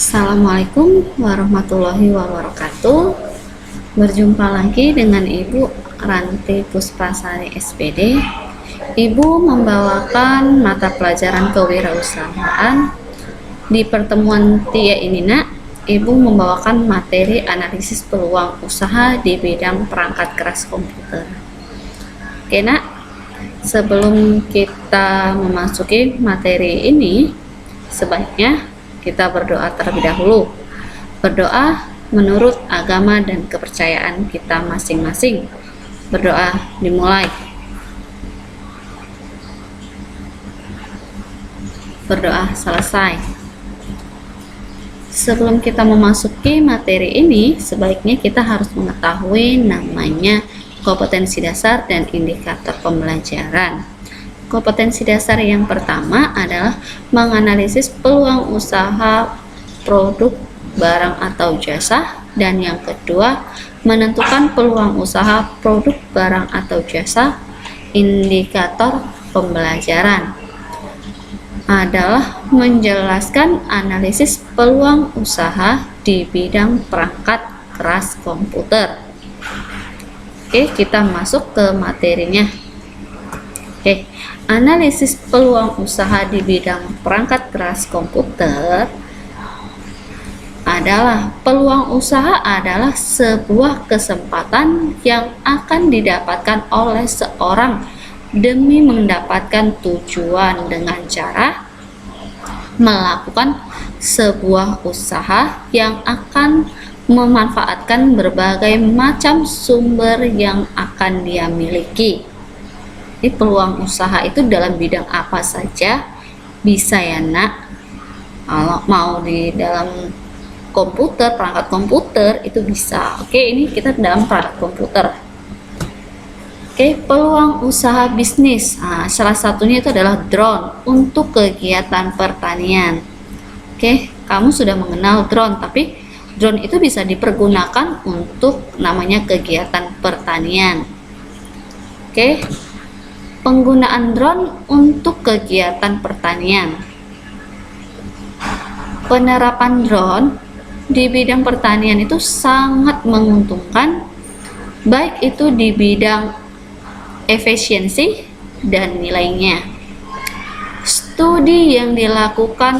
Assalamualaikum warahmatullahi wabarakatuh. Berjumpa lagi dengan Ibu Ranti Puspasari SPD. Ibu membawakan mata pelajaran kewirausahaan. Di pertemuan ini Ibu membawakan materi analisis peluang usaha di bidang perangkat keras komputer. Oke nak, sebelum kita memasuki materi ini, sebaiknya kita berdoa terlebih dahulu. Berdoa menurut agama dan kepercayaan kita masing-masing. Berdoa dimulai. Berdoa selesai. Sebelum kita memasuki materi ini, sebaiknya kita harus mengetahui namanya kompetensi dasar dan indikator pembelajaran. Kompetensi dasar yang pertama adalah menganalisis peluang usaha, produk, barang atau jasa, dan yang kedua menentukan peluang usaha, produk, barang atau jasa. Indikator pembelajaran adalah menjelaskan analisis peluang usaha di bidang perangkat keras komputer. Oke, kita masuk ke materinya. Oke, analisis peluang usaha di bidang perangkat keras komputer adalah peluang usaha adalah sebuah kesempatan yang akan didapatkan oleh seorang demi mendapatkan tujuan dengan cara melakukan sebuah usaha yang akan memanfaatkan berbagai macam sumber yang akan dia miliki. Jadi peluang usaha itu dalam bidang apa saja bisa ya nak. Kalau mau di dalam komputer, perangkat komputer itu bisa. Oke, ini kita dalam perangkat komputer. Oke, peluang usaha bisnis. Nah, salah satunya itu adalah drone untuk kegiatan pertanian. Oke, kamu sudah mengenal drone, tapi drone itu bisa dipergunakan untuk namanya kegiatan pertanian. Oke. Penggunaan drone untuk kegiatan pertanian. Penerapan drone di bidang pertanian itu sangat menguntungkan, baik itu di bidang efisiensi dan nilainya. Studi yang dilakukan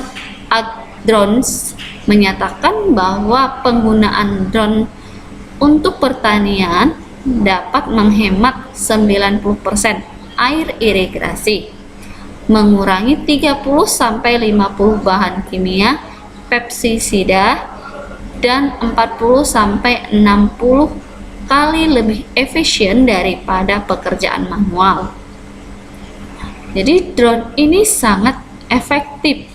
Drones menyatakan bahwa penggunaan drone untuk pertanian dapat menghemat 90% air irigasi, mengurangi 30-50 bahan kimia pestisida, dan 40-60 kali lebih efisien daripada pekerjaan manual. Jadi drone ini sangat efektif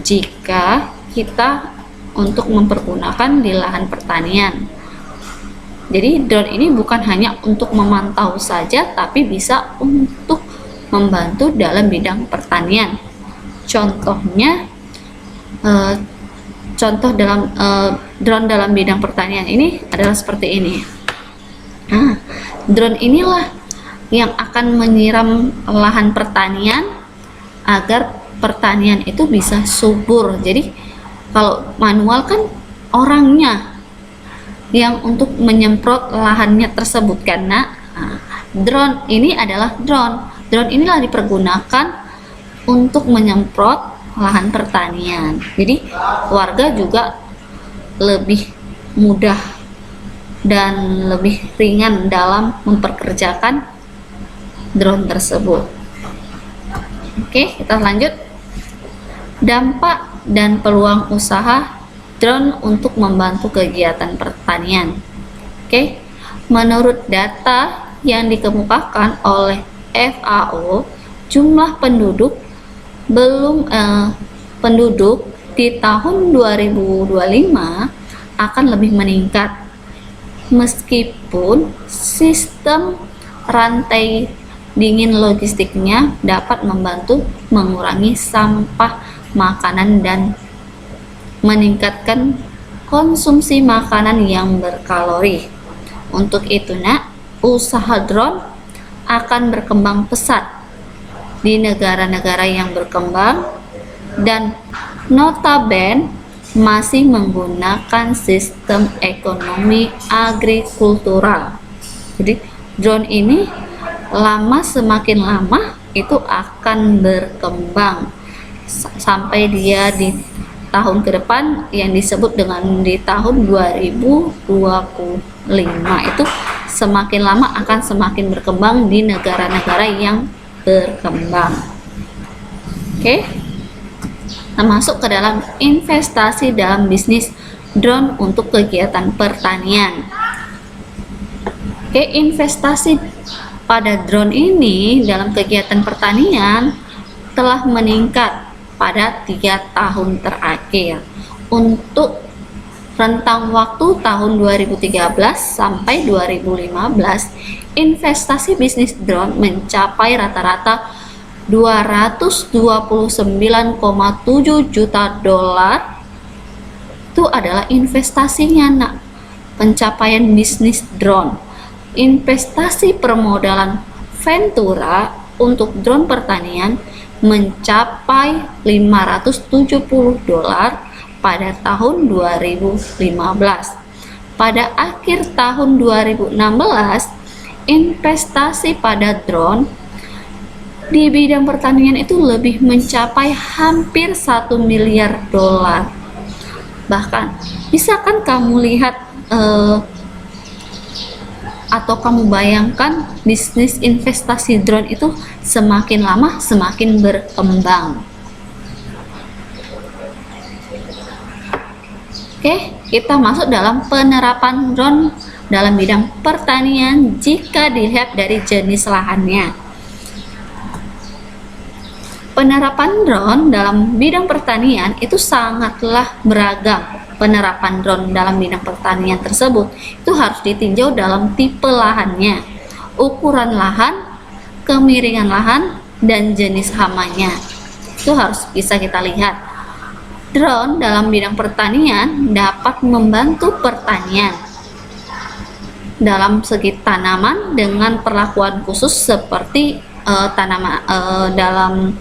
jika kita untuk mempergunakan di lahan pertanian. Jadi drone ini bukan hanya untuk memantau saja, tapi bisa untuk membantu dalam bidang pertanian. Contohnya, contoh dalam drone dalam bidang pertanian ini adalah seperti ini. Nah, drone inilah yang akan menyiram lahan pertanian agar pertanian itu bisa subur. Jadi kalau manual kan orangnya yang untuk menyemprot lahannya tersebut, karena drone ini adalah drone inilah dipergunakan untuk menyemprot lahan pertanian. Jadi warga juga lebih mudah dan lebih ringan dalam memperkerjakan drone tersebut. Oke, kita lanjut. Dampak dan peluang usaha drone untuk membantu kegiatan pertanian. Oke, menurut data yang dikemukakan oleh FAO, jumlah penduduk di tahun 2025 akan lebih meningkat, meskipun sistem rantai dingin logistiknya dapat membantu mengurangi sampah makanan dan meningkatkan konsumsi makanan yang berkalori. Untuk itu nak, usaha drone akan berkembang pesat di negara-negara yang berkembang, dan notabene masih menggunakan sistem ekonomi agrikultural. Jadi drone ini semakin lama itu akan berkembang sampai dia di tahun ke depan yang disebut dengan di tahun 2025 itu semakin lama akan semakin berkembang di negara-negara yang berkembang. Oke, termasuk ke dalam investasi dalam bisnis drone untuk kegiatan pertanian. Oke, investasi pada drone ini dalam kegiatan pertanian telah meningkat pada 3 tahun terakhir. Untuk rentang waktu tahun 2013 sampai 2015, investasi bisnis drone mencapai rata-rata 229,7 juta dolar. Itu adalah investasinya, nak. Pencapaian bisnis drone. Investasi permodalan Ventura untuk drone pertanian mencapai 570 dolar pada tahun 2015. Pada akhir tahun 2016, investasi pada drone di bidang pertanian itu lebih mencapai hampir 1 miliar dolar. Bahkan, bisa kan kamu lihat atau kamu bayangkan bisnis investasi drone itu semakin lama semakin berkembang. Oke, kita masuk dalam penerapan drone dalam bidang pertanian jika dilihat dari jenis lahannya. Penerapan drone dalam bidang pertanian itu sangatlah beragam. Penerapan drone dalam bidang pertanian tersebut itu harus ditinjau dalam tipe lahannya, ukuran lahan, kemiringan lahan, dan jenis hamanya. Itu harus bisa kita lihat. Drone dalam bidang pertanian dapat membantu pertanian dalam segi tanaman dengan perlakuan khusus seperti tanaman dalam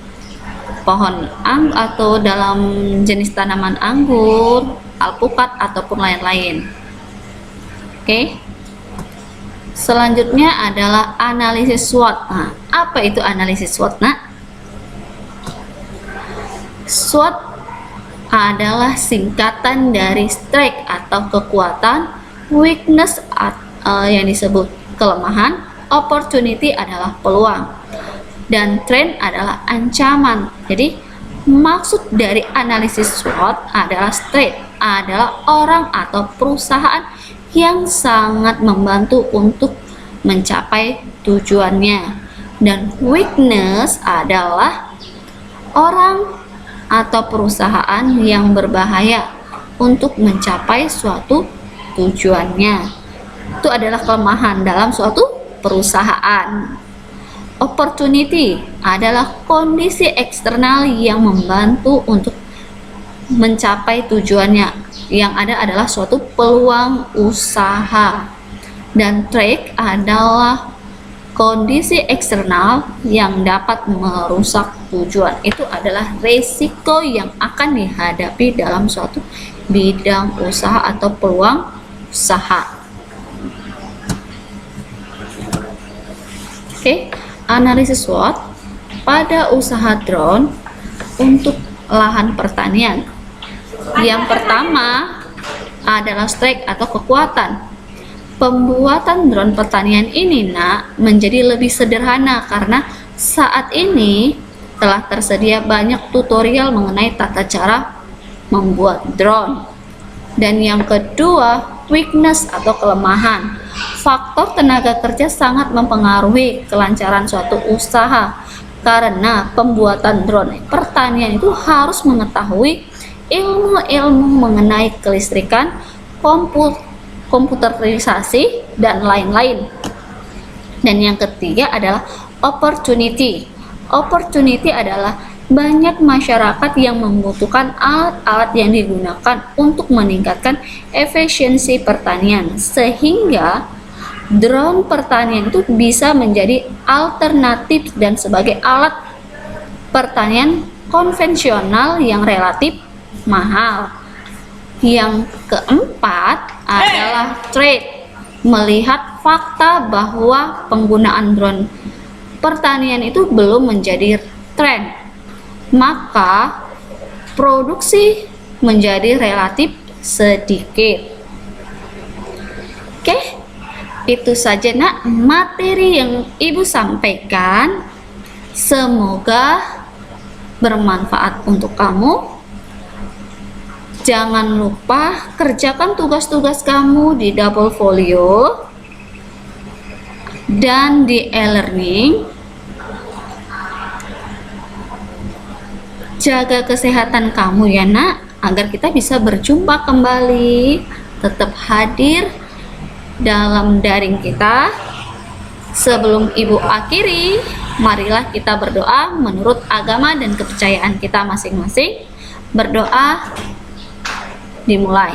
pohon atau dalam jenis tanaman anggur, alpukat ataupun lain-lain. Oke. Selanjutnya adalah analisis SWOT. Nah, apa itu analisis SWOT, nak? SWOT adalah singkatan dari strength atau kekuatan, weakness yang disebut kelemahan, opportunity adalah peluang, dan threat adalah ancaman. Jadi maksud dari analisis SWOT adalah strength adalah orang atau perusahaan yang sangat membantu untuk mencapai tujuannya, dan weakness adalah orang atau perusahaan yang berbahaya untuk mencapai suatu tujuannya. Itu adalah kelemahan dalam suatu perusahaan. Opportunity adalah kondisi eksternal yang membantu untuk mencapai tujuannya. Yang ada adalah suatu peluang usaha. Dan threat adalah kondisi eksternal yang dapat merusak tujuan. Itu adalah resiko yang akan dihadapi dalam suatu bidang usaha atau peluang usaha. Oke, analisis SWOT pada usaha drone untuk lahan pertanian. Yang pertama adalah strength atau kekuatan. Pembuatan drone pertanian ini, nak, menjadi lebih sederhana karena saat ini telah tersedia banyak tutorial mengenai tata cara membuat drone. Dan yang kedua, weakness atau kelemahan. Faktor tenaga kerja sangat mempengaruhi kelancaran suatu usaha karena pembuatan drone pertanian itu harus mengetahui ilmu-ilmu mengenai kelistrikan, komputerisasi, dan lain-lain. Dan yang ketiga adalah opportunity. Opportunity adalah banyak masyarakat yang membutuhkan alat-alat yang digunakan untuk meningkatkan efisiensi pertanian, sehingga drone pertanian itu bisa menjadi alternatif dan sebagai alat pertanian konvensional yang relatif mahal. Yang keempat adalah trade, melihat fakta bahwa penggunaan drone pertanian itu belum menjadi tren, maka produksi menjadi relatif sedikit. Oke, itu saja nak materi yang Ibu sampaikan. Semoga bermanfaat untuk kamu. Jangan lupa kerjakan tugas-tugas kamu di double folio dan di e-learning. Jaga kesehatan kamu ya nak, agar kita bisa berjumpa kembali. Tetap hadir dalam daring kita. Sebelum Ibu akhiri, marilah kita berdoa menurut agama dan kepercayaan kita masing-masing. Berdoa dimulai.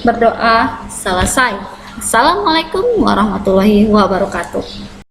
Berdoa selesai. Assalamualaikum warahmatullahi wabarakatuh.